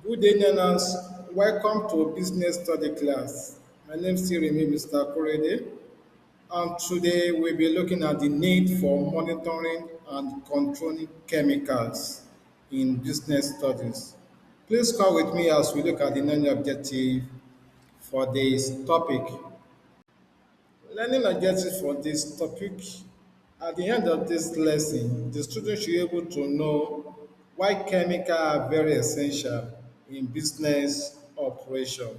Good day, learners. Welcome to Business Study class. My name still remains Mr. Korede, and today we'll be looking at the need for monitoring and controlling chemicals in business studies. Please come with me as we look at the learning objective for this topic. Learning objective for this topic. At the end of this lesson, the student should be able to know why chemicals are very essential in business operation.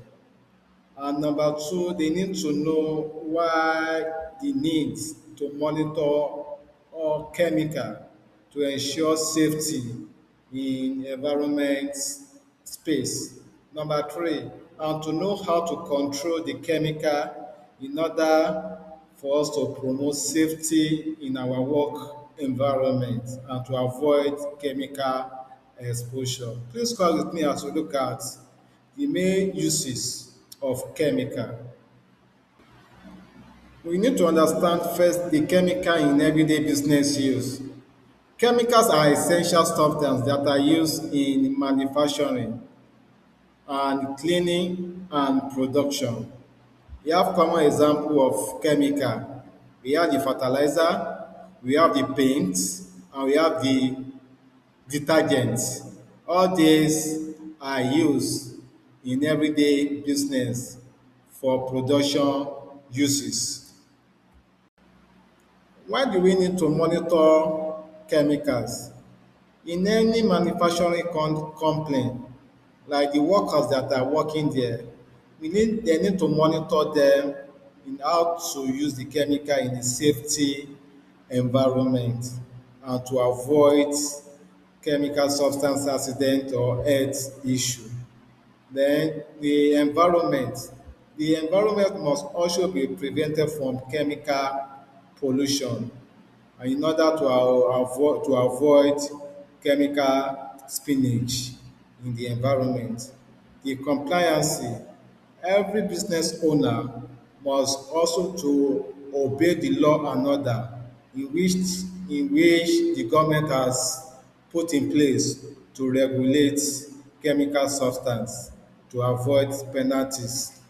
And number two, they need to know why the need to monitor all chemical to ensure safety in environment space. Number three, and to know how to control the chemical in order for us to promote safety in our work environment and to avoid chemical exposure. Please come with me as we look at the main uses of chemical. We need to understand first the chemical in everyday business use. Chemicals are essential substances that are used in manufacturing and cleaning and production. We have common example of chemical. We have the fertilizer, we have the paint, and we have the detergents. All these are used in everyday business for production uses. Why do we need to monitor chemicals? In any manufacturing company, like the workers that are working there, they need to monitor them in how to use the chemical in a safety environment and to avoid chemical substance accident or health issue. Then the environment must also be prevented from chemical pollution in order to avoid chemical spillage in the environment. The compliancy, every business owner must also to obey the law and order in which the government has put in place to regulate chemical substance to avoid penalties.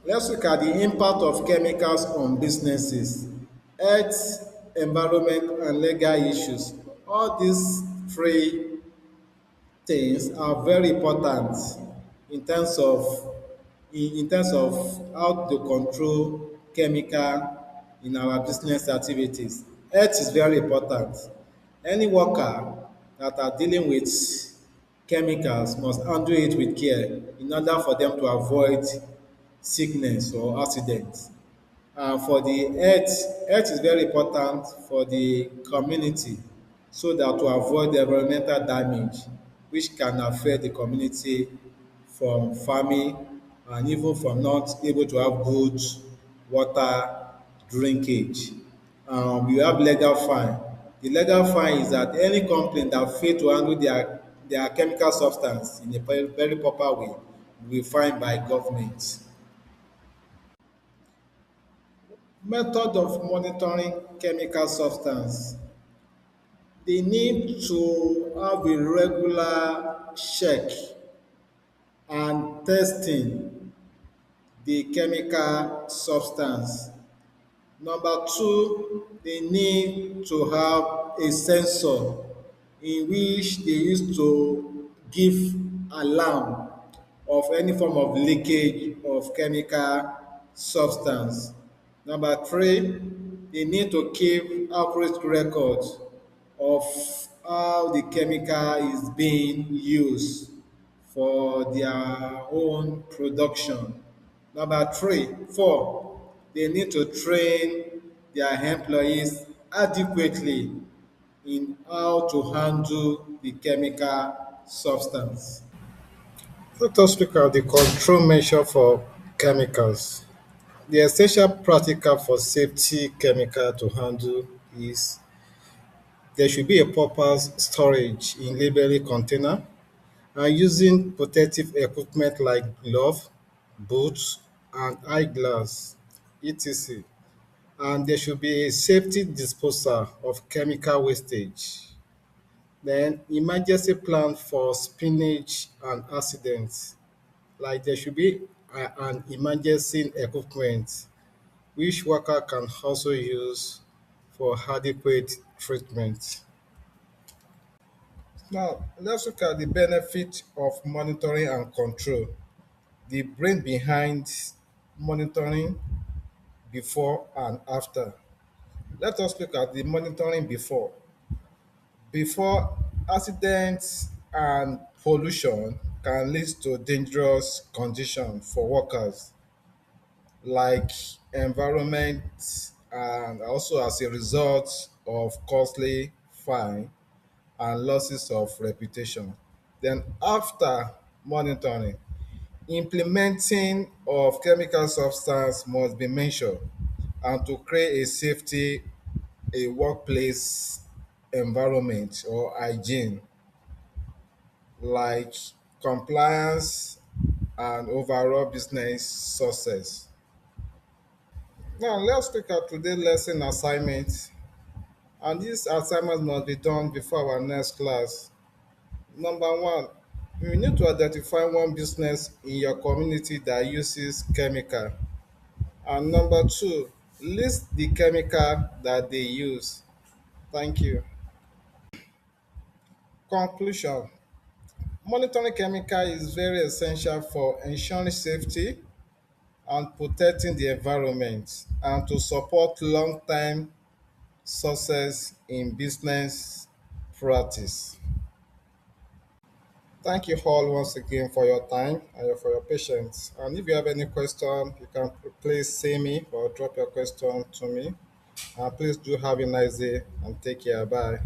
Let's look at the impact of chemicals on businesses, health, environment, and legal issues. All these three things are very important in terms of how to control chemical in our business activities. Health is very important. Any worker that are dealing with chemicals must handle it with care in order for them to avoid sickness or accident. And for the health is very important for the community so that to avoid environmental damage which can affect the community from farming and even from not able to have good water drinkage. We have legal fine. The legal fine is that any company that fail to handle their chemical substance in a very proper way will be fined by government. Method of monitoring chemical substance. They need to have a regular check and testing the chemical substance. Number two, they need to have a sensor in which they use to give alarm of any form of leakage of chemical substance. Number three, they need to keep accurate records of how the chemical is being used for their own production. Four, they need to train their employees adequately in how to handle the chemical substance. Let us look at the control measure for chemicals. The essential practical for safety chemical to handle is there should be a proper storage in labeling container and using protective equipment like glove, boots, and eyeglass, etc. And there should be a safety disposal of chemical wastage. Then emergency plan for spinach and accidents. Like there should be an emergency equipment which worker can also use for adequate treatment. Now, let's look at the benefit of monitoring and control. The brain behind monitoring before and after. Let us look at the monitoring before. Before, accidents and pollution can lead to dangerous conditions for workers like environment, and also as a result of costly fine and losses of reputation. Then after monitoring, implementing of chemical substance must be mentioned and to create a safety, a workplace environment or hygiene like compliance and overall business success. Now let's look at today's lesson assignment, and this assignment must be done before our next class. Number one, you need to identify one business in your community that uses chemical. And number two, list the chemical that they use. Thank you. Conclusion. Monitoring chemical is very essential for ensuring safety and protecting the environment and to support long-term success in business practice. Thank you all once again for your time and for your patience. And if you have any question, you can please see me or drop your question to me. And please do have a nice day and take care. Bye.